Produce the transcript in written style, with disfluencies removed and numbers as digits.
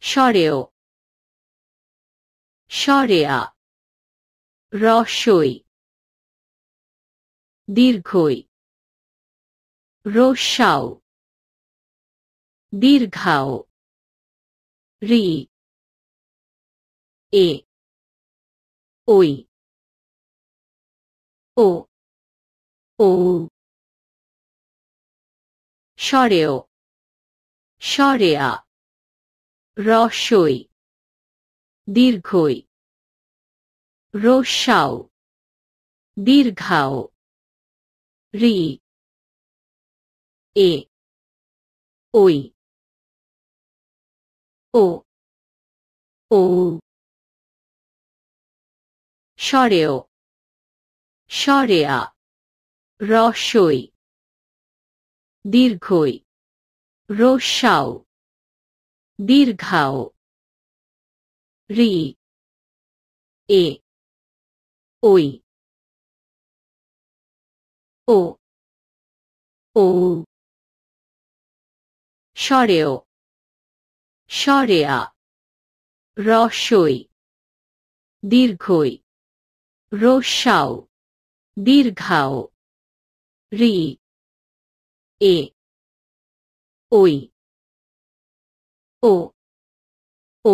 স্বরেও স্বরেয়া রস্বই দীর্ঘই রস্যাও দীর্ঘাও রি এ ওই ও ও স্বরেও স্বরেয়া রস্বই দীর্ঘই রস্যাও দীর্ঘাও রি এ ওই ও ও স্বরেও স্বরেয়া রস্বই দীর্ঘই রস্যাও দীর্ঘাও রি এ ওই ও ও স্বরেও স্বরেয়া রস্বই দীর্ঘই রস্যাও দীর্ঘাও রি এ ওই ও ও